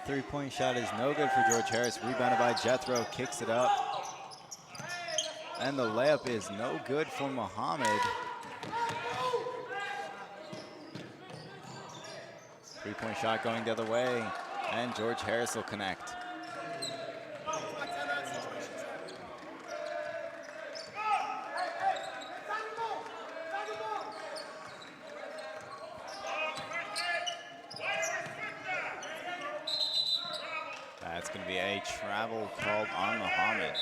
three-point shot is no good for George Harris. Rebounded by Jethro, kicks it up. And the layup is no good for Muhammad. Three-point shot going the other way, and George Harris will connect. That's going to be a travel called on Muhammad.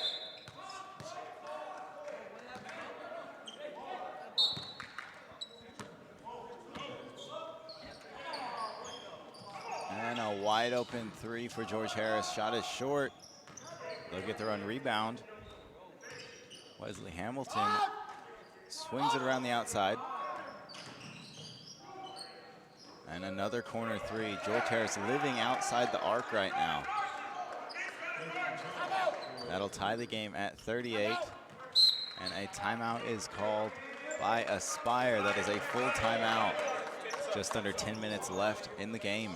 And a wide open three for George Harris. Shot is short. They'll get their own rebound. Wesley Hamilton swings it around the outside. And another corner three. George Harris living outside the arc right now. That'll tie the game at 38. And a timeout is called by Aspyr. That is a full timeout. Just under 10 minutes left in the game.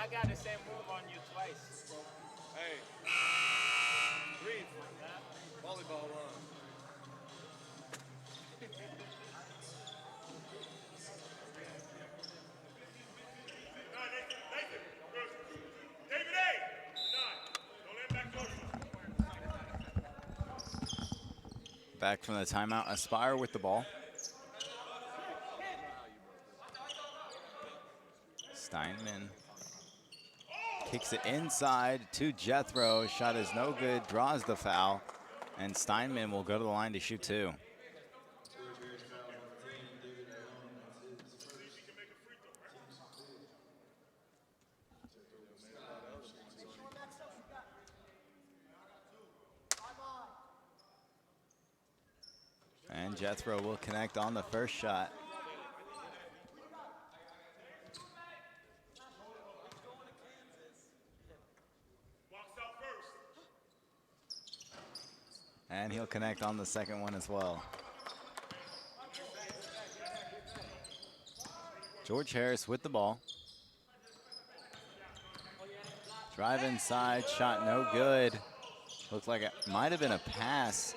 I got the same move on you twice. Hey, breathe. Volleyball run. Back from the timeout, Aspyr with the ball. Steinman kicks it inside to Jethro. Shot is no good, draws the foul, and Steinman will go to the line to shoot two. And Jethro will connect on the first shot. And he'll connect on the second one as well. George Harris with the ball. Drive inside, shot no good. Looked like it might have been a pass.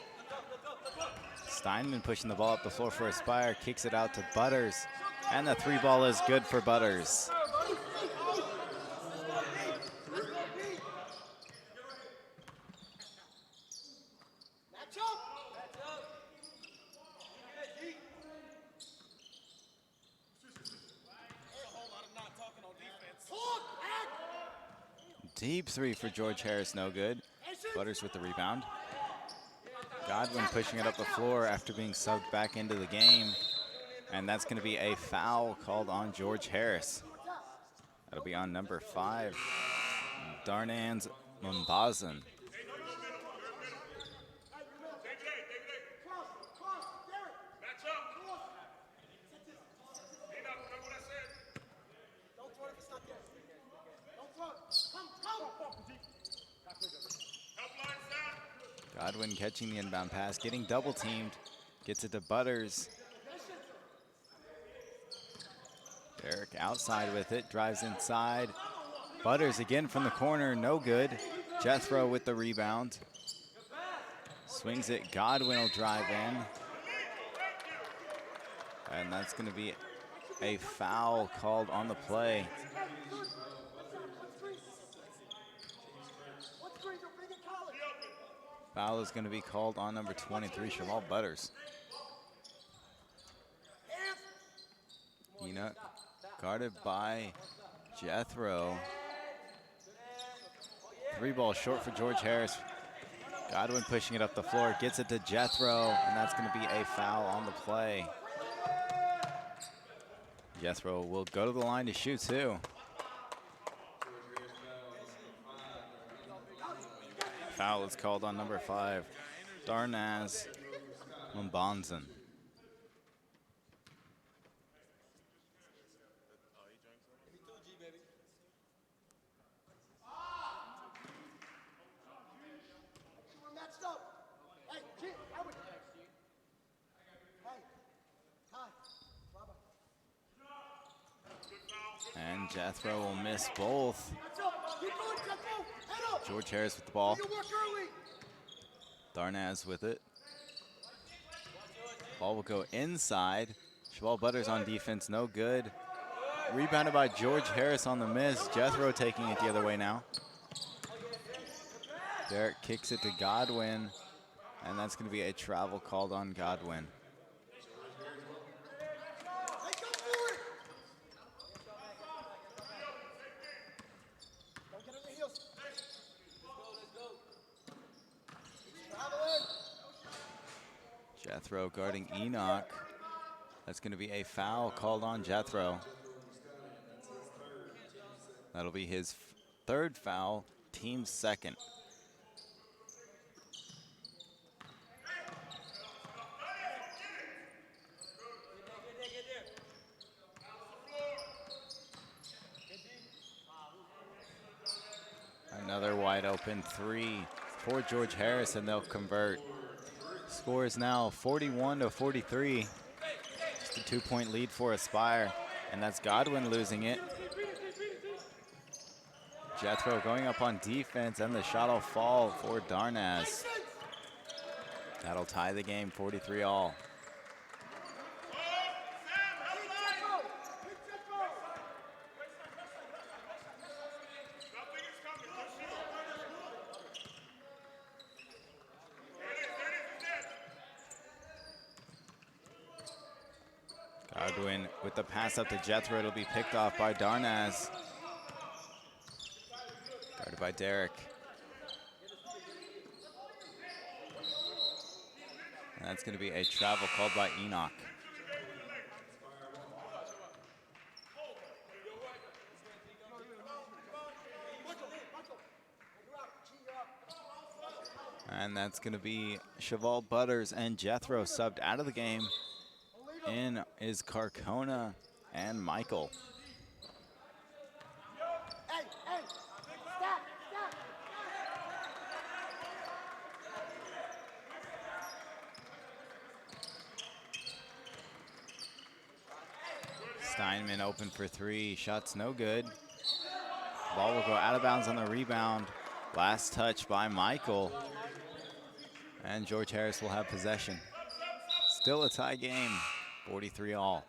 Steinman pushing the ball up the floor for Aspyr, kicks it out to Butters, and the three ball is good for Butters. Deep three for George Harris, no good. Butters with the rebound. Godwin pushing it up the floor after being subbed back into the game. And that's going to be a foul called on George Harris. That'll be on number 5, Darnans Mumbazan. Godwin catching the inbound pass, getting double teamed, gets it to Butters. Derek outside with it, drives inside. Butters again from the corner, no good. Jethro with the rebound. Swings it, Godwin will drive in. And that's gonna be a foul called on the play. Foul is going to be called on number 23, Cheval Butters. Enoch guarded by Jethro. 3 ball short for George Harris. Godwin pushing it up the floor, gets it to Jethro, and that's going to be a foul on the play. Jethro will go to the line to shoot too. Foul is called on number 5, Darnaz Mbanzen. And Jethro will miss both. George Harris with the ball. Darnaz with it. Ball will go inside. Cheval Butters on defense, no good. Rebounded by George Harris on the miss. Jethro taking it the other way now. Derek kicks it to Godwin, and that's going to be a travel called on Godwin. Jethro guarding Enoch. That's going to be a foul called on Jethro. That'll be his 3rd foul, team's 2nd. Another wide open 3 for George Harris, and they'll convert. Score is now 41-43. Just a 2-point lead for Aspyr, and that's Godwin losing it. Jethro going up on defense, and the shot will fall for Darnaz. That'll tie the game 43-all. Godwin with the pass up to Jethro. It'll be picked off by Darnaz. Guarded by Derek. And that's going to be a travel called by Enoch. And that's going to be Cheval Butters and Jethro subbed out of the game. In is Carcona and Michael. Steinman open for 3. Shot's no good. Ball will go out of bounds on the rebound. Last touch by Michael. And George Harris will have possession. Still a tie game, 43-all.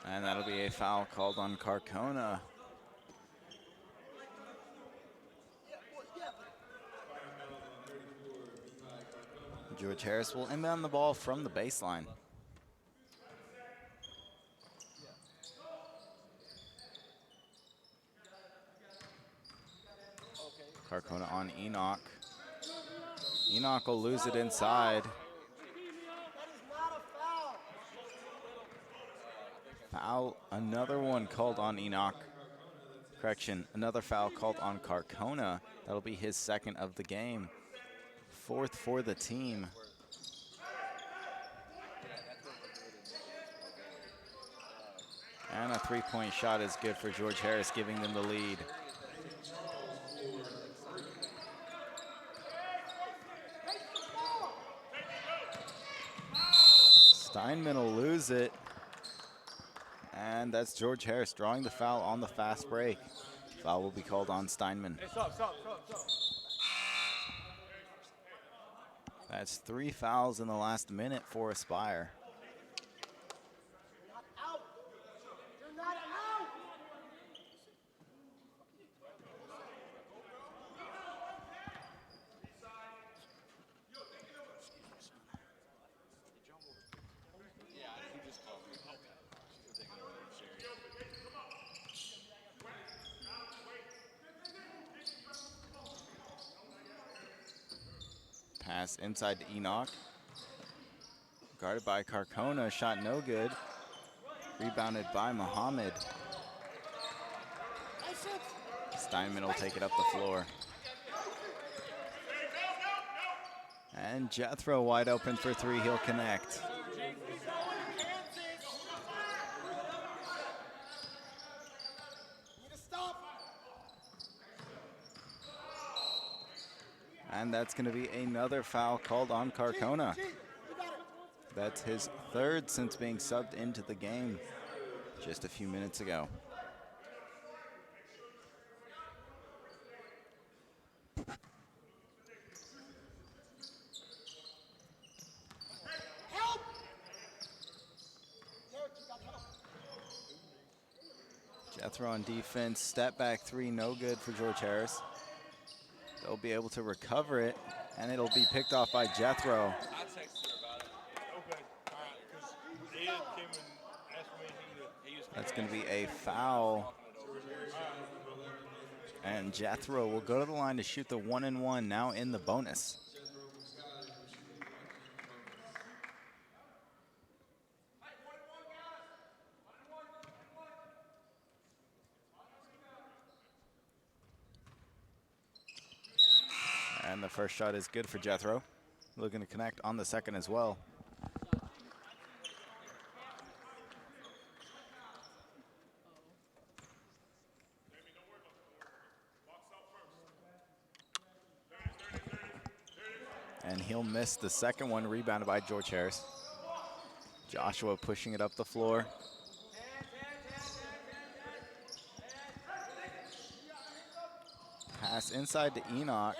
And that'll be a foul called on Carcona. George Harris will inbound the ball from the baseline. Carcona on Enoch. Enoch will lose it inside. Foul, another one called on Enoch. Correction, another foul called on Carcona. That'll be his 2nd of the game. 4th for the team. And a 3-point shot is good for George Harris, giving them the lead. Steinman will lose it. And that's George Harris drawing the foul on the fast break. Foul will be called on Steinman. Hey, stop. That's 3 fouls in the last minute for Aspyr. Pass inside to Enoch. Guarded by Carcona, shot no good. Rebounded by Muhammad. Steinman will take it up the floor. And Jethro wide open for 3, he'll connect. And that's going to be another foul called on Carcona. That's his 3rd since being subbed into the game just a few minutes ago. Jethro on defense, step back 3, no good for George Harris. They'll be able to recover it, and it'll be picked off by Jethro. I texted her about it. Okay, all right, because Ed came and asked me That's going to be a foul. And Jethro will go to the line to shoot the 1-and-1, now in the bonus. And the first shot is good for Jethro. Looking to connect on the second as well. And he'll miss the second one, rebounded by George Harris. Joshua pushing it up the floor. Pass inside to Enoch,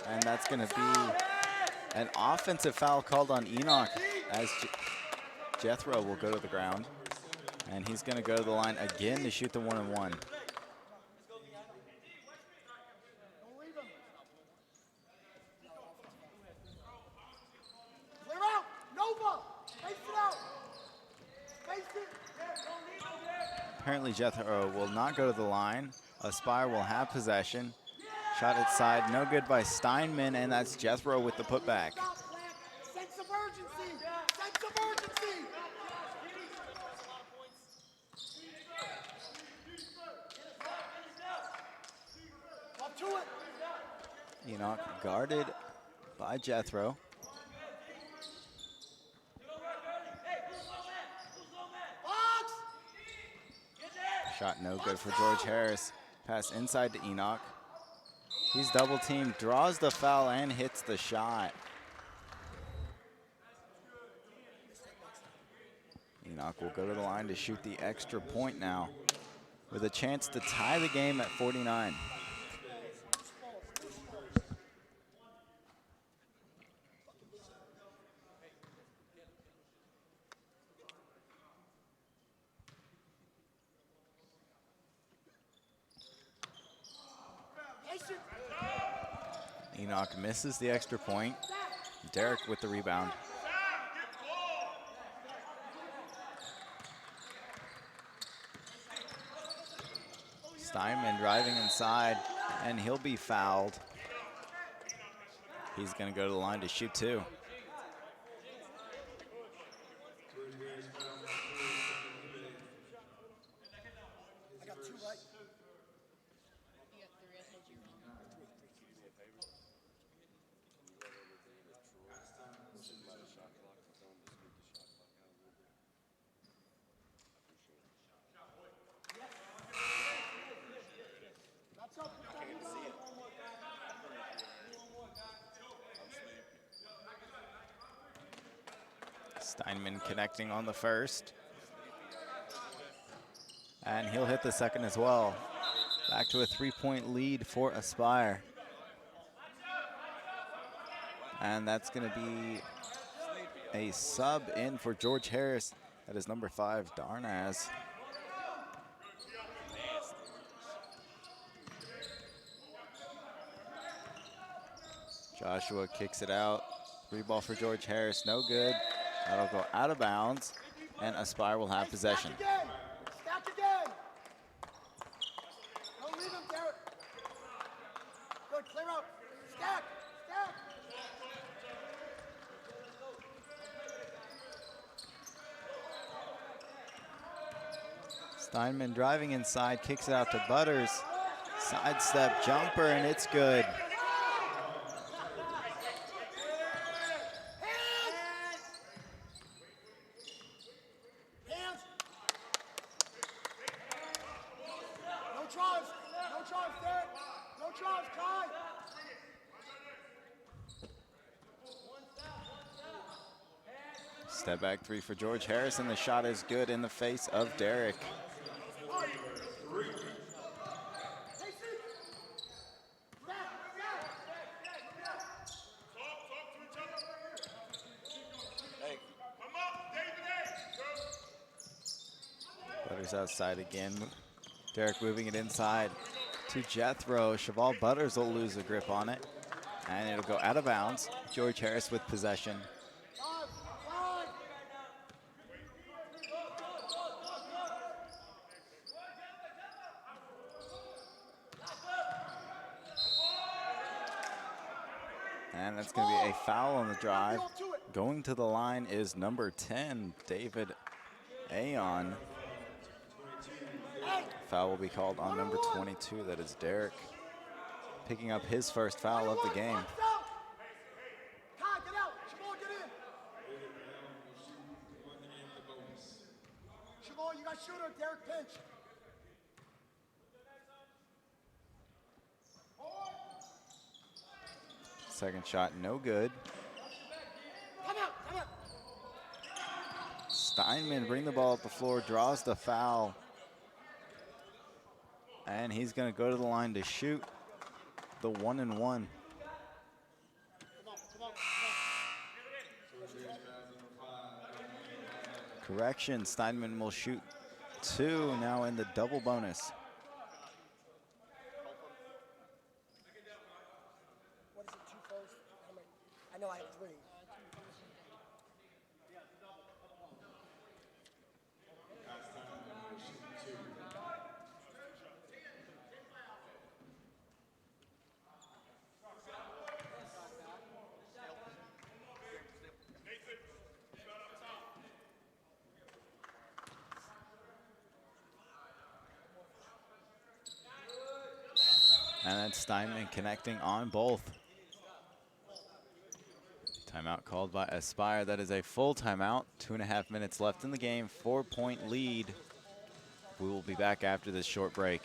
and that's going to be an offensive foul called on Enoch as Jethro will go to the ground. And he's going to go to the line again to shoot the 1-and-1. Apparently Jethro will not go to the line. Aspyr will have possession. Shot inside, no good by Steinman, and that's Jethro with the putback. Sense of urgency! Sense of urgency! Up to it! Enoch guarded by Jethro. Shot no good for George Harris. Pass inside to Enoch. He's double teamed, draws the foul, and hits the shot. Enoch will go to the line to shoot the extra point now, with a chance to tie the game at 49. Enoch misses the extra point. Derek with the rebound. Steinman driving inside, and he'll be fouled. He's going to go to the line to shoot 2. Steinman connecting on the first. And he'll hit the second as well. Back to a 3-point lead for Aspyr. And that's going to be a sub in for George Harris. That is number 5, Darnaz. Joshua kicks it out. 3 ball for George Harris, no good. That'll go out of bounds, and Aspyr will have possession. Stack again. Stack again. Don't leave him, Derek. Good, clear out. Stack. Stack. Steinman driving inside, kicks it out to Butters. Sidestep jumper, and it's good. Hands. No tries. No tries, Derek. No tries, Kai. Step back 3 for George Harris, and the shot is good in the face of Derek. Butters outside again. Derek moving it inside to Jethro. Cheval Butters will lose a grip on it, and it'll go out of bounds. George Harris with possession. And that's going to be a foul on the drive. Going to the line is number 10, David Aon. Foul will be called on number 22, that is Derek. Picking up his first foul of the game. Kai, get out. Cheval, get in. Cheval, you got shooter. Derek pinch. Second shot, no good. Come out, come out. Steinman bring the ball up the floor, draws the foul. And he's going to go to the line to shoot the 1-and-1. Correction, Steinman will shoot 2 now in the double bonus. What is it, 2 first? How many? I know I have 3. And then Steinman connecting on both. Timeout called by Aspyr. That is a full timeout. 2.5 minutes left in the game. 4-point lead. We will be back after this short break.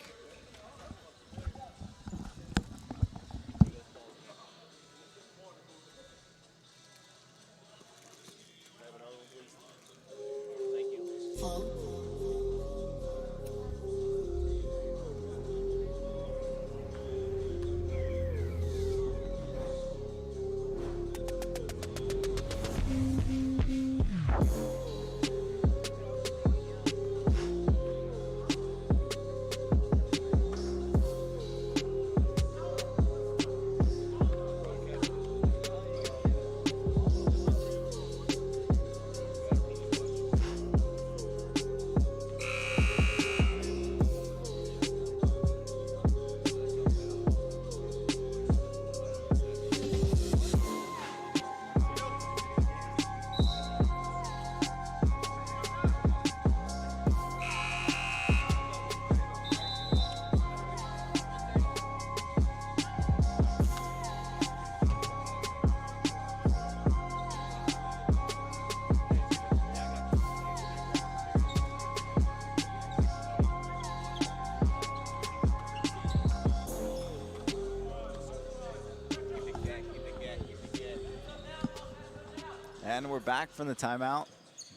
And we're back from the timeout.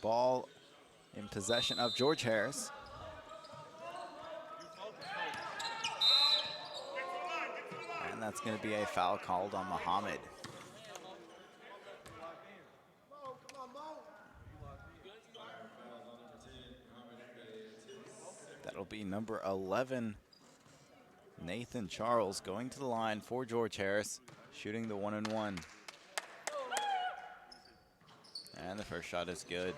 Ball in possession of George Harris. And that's going to be a foul called on Muhammad. Mo, come on, Mo. That'll be number 11, Nathan Charles, going to the line for George Harris, shooting the 1-and-1. And the first shot is good.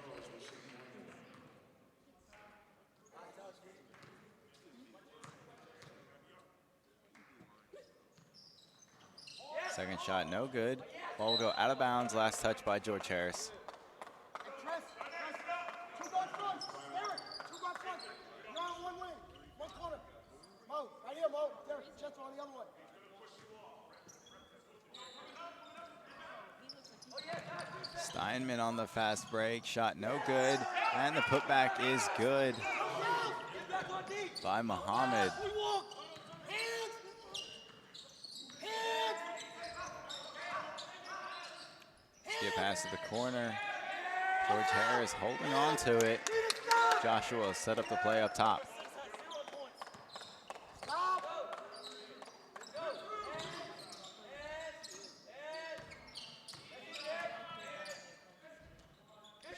Second shot, no good. Ball will go out of bounds. Last touch by George Harris. Hey, press. Two guard front. Derek, two guard front. You're on one wing, one corner. Mo, right here, Mo. Derek, just on the other one. Steinman on the fast break. Shot no good. And the putback is good by Muhammad. Skip pass to the corner. George Harris holding on to it. Joshua set up the play up top.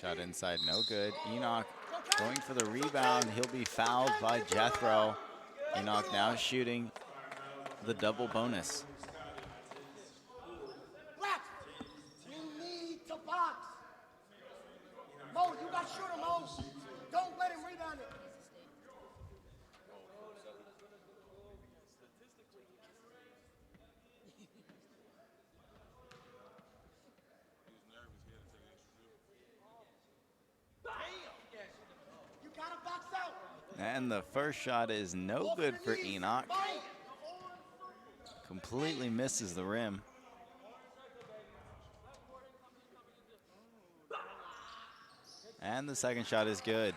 Shot inside, no good. Enoch going for the rebound. He'll be fouled by Jethro. Enoch now shooting the double bonus. You need to box. Mo, you got shooter, Mo. Don't let him rebound it. You gotta box out. And the first shot is no good for Enoch. Completely misses the rim. And the second shot is good.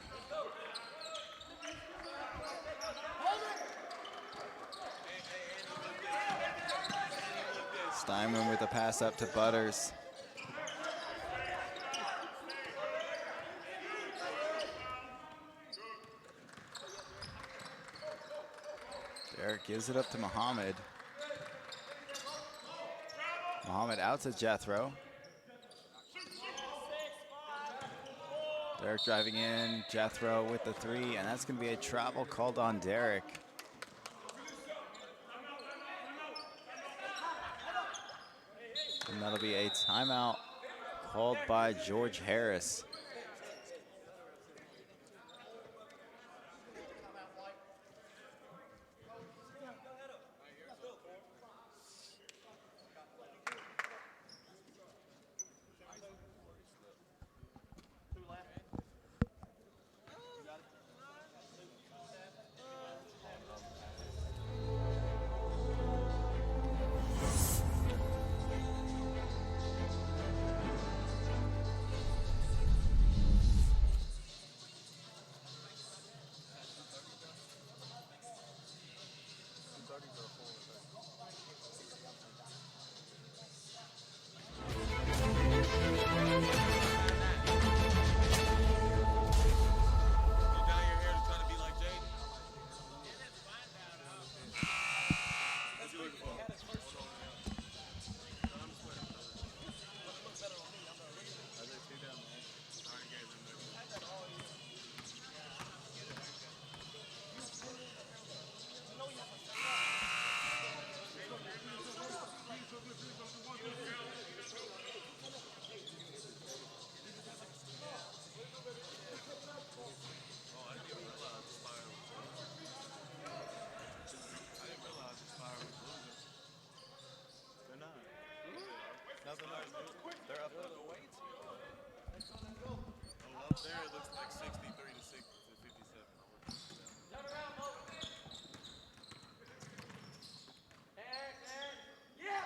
Steinman with a pass up to Butters. Derek gives it up to Muhammad. Muhammad out to Jethro. Derek driving in, Jethro with the three, and that's going to be a travel called on Derek. And that'll be a timeout called by George Harris.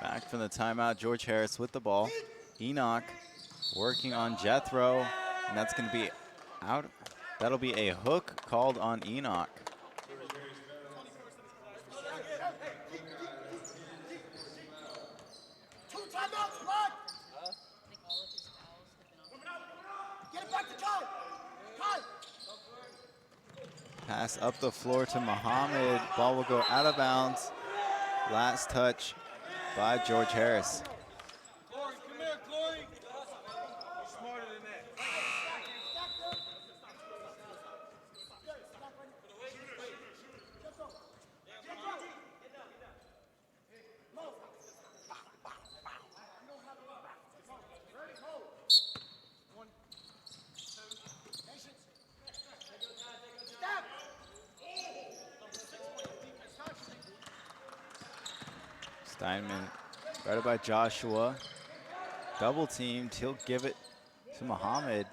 Back from the timeout, George Harris with the ball. Enoch working on Jethro, and that's going to be out. That'll be a hook called on Enoch. Two timeouts, Rod. Get it back to Kai. Kai. Pass up the floor to Muhammad. Ball will go out of bounds. Last touch by George Harris. Corey, come here, Corey. You're smarter than that. Steinman guarded by Joshua. Double teamed. He'll give it to Muhammad.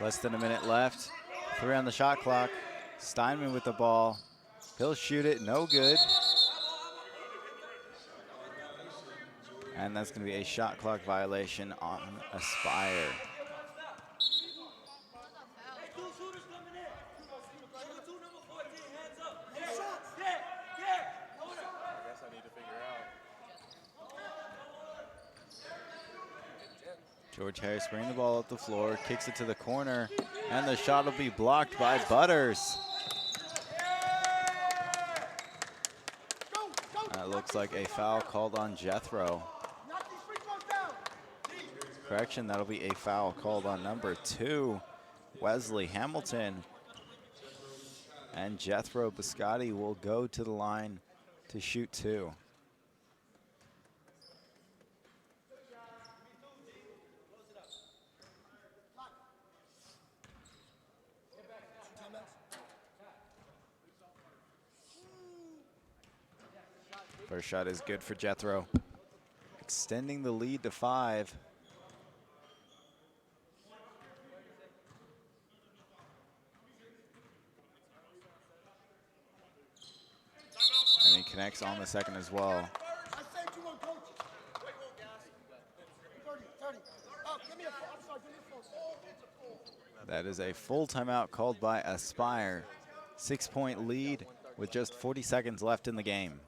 Less than a minute left. 3 on the shot clock. Steinman with the ball. He'll shoot it. No good. And that's going to be a shot clock violation on Aspyr. George Harris bringing the ball up the floor, kicks it to the corner, and the shot will be blocked by Butters. That looks like a foul called on Jethro. Correction, that'll be a foul called on number 2, Wesley Hamilton. And Jethro Biscotti will go to the line to shoot 2. First shot is good for Jethro, extending the lead to 5. And he connects on the second as well. That is a full timeout called by Aspyr. 6-point lead with just 40 seconds left in the game.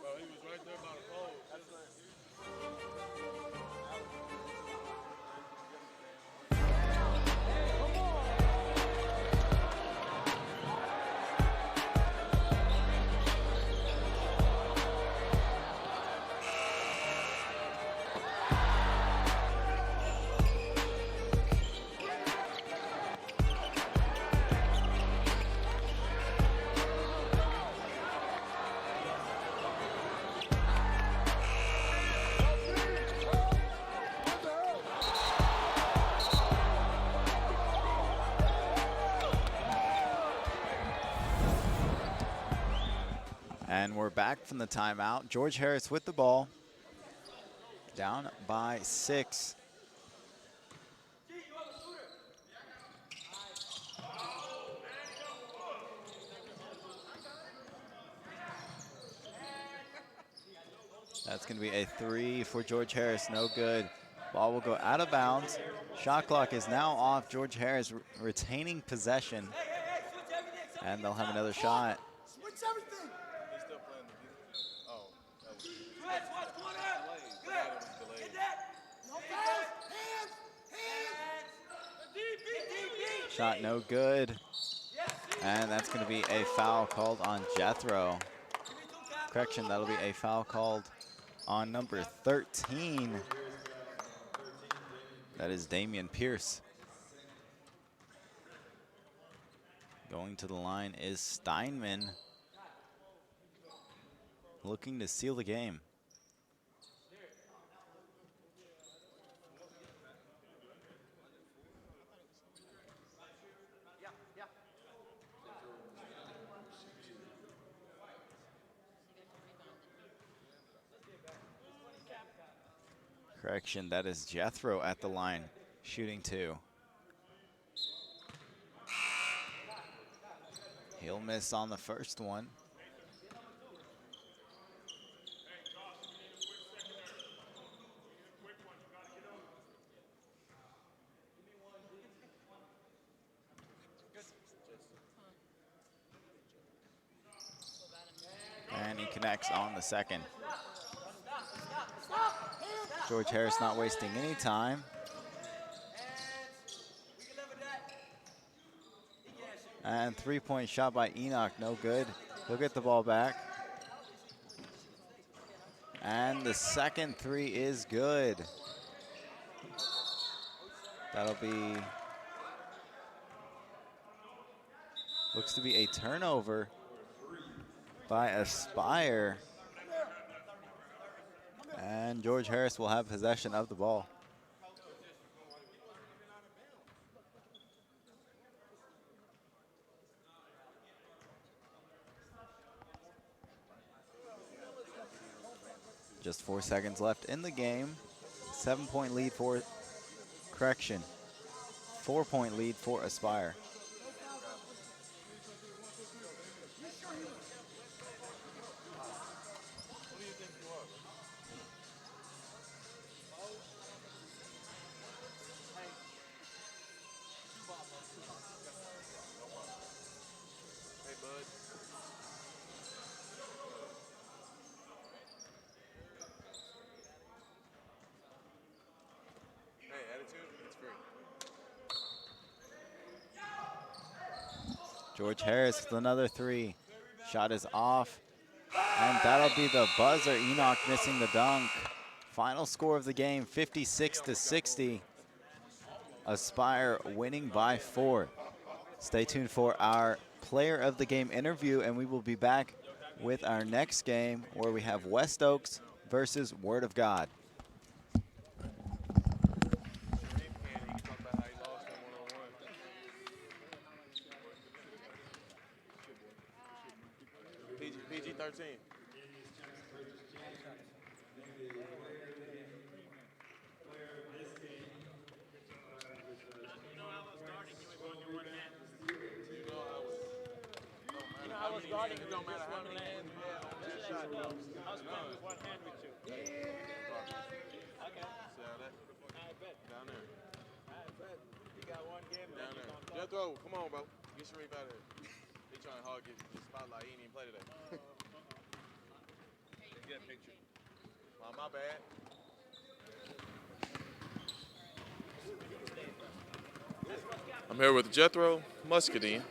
Well, he was right there by the pole. And we're back from the timeout. George Harris with the ball. Down by 6. That's going to be a 3 for George Harris. No good. Ball will go out of bounds. Shot clock is now off. George Harris retaining possession. And they'll have another shot. Switch everything. He's still playing the music. Oh, that was No fouls. Hands. Shot no good. And that's going to be a foul called on Jethro. Correction, that'll be a foul called on number 13. That is Damian Pierce. Going to the line is Steinman, looking to seal the game. Correction, that is Jethro at the line, shooting 2. He'll miss on the first one. connects on the second. George Harris not wasting any time. And three-point shot by Enoch, no good. He'll get the ball back. And the second three is good. That'll be, looks to be a turnover by Aspyr. And George Harris will have possession of the ball. Just 4 seconds left in the game. 7-point lead for, correction, 4-point lead for Aspyr. George Harris with another three. Shot is off. And that'll be the buzzer. Enoch missing the dunk. Final score of the game, 56-60. Aspyr winning by 4. Stay tuned for our player of the game interview, and we will be back with our next game where we have West Oaks versus Word of God. PG-13. I was guarding. It don't matter how many hands you have on that shot. I was playing with one hand with you. Okay. I bet. Down there. I bet. You got one game Down left. there. Jethro, come on, bro. Get Sharif out of here. He trying to hard get the spotlight. He ain't even play today. Get a picture. My bad. I'm here with Jethro Muscadine,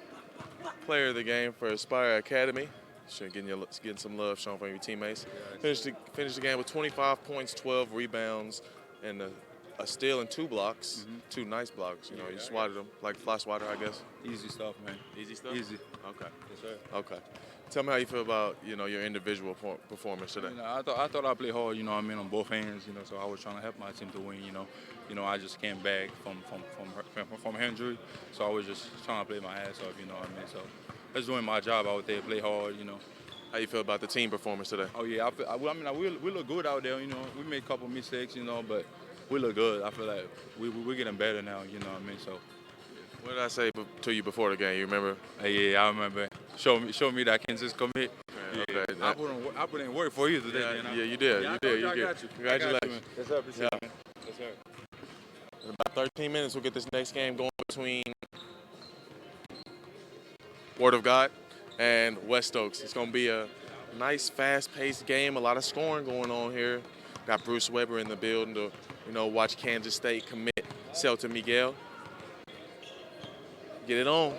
player of the game for Aspyr Academy. Sure, getting some love shown from your teammates. Finished the game with 25 points, 12 rebounds, and a steal and 2 blocks. 2 nice blocks. You know, you swatted them like a fly swatter, I guess. Easy stuff, man. Easy stuff? Easy. Okay. Yes, sir. Okay. Tell me how you feel about, your individual performance today. I thought I played hard, on both ends, so I was trying to help my team to win, I just came back from injury, so I was just trying to play my ass off, so I was doing my job out there, play hard, How you feel about the team performance today? Oh, yeah, we look good out there, we made a couple mistakes, but we look good. I feel like we're getting better now, so. What did I say to you before the game? You remember? Yeah, I remember. Show me that I can just commit. Okay, Yeah, okay. I put in work for you today. Yeah, you did. Yeah, you did. I got you. Congratulations. Yes, sir. Appreciate it, man. Yes, sir. In about 13 minutes, we'll get this next game going between Word of God and West Oaks. It's going to be a nice, fast-paced game. A lot of scoring going on here. Got Bruce Weber in the building to, watch Kansas State commit Celta Miguel. Get it on.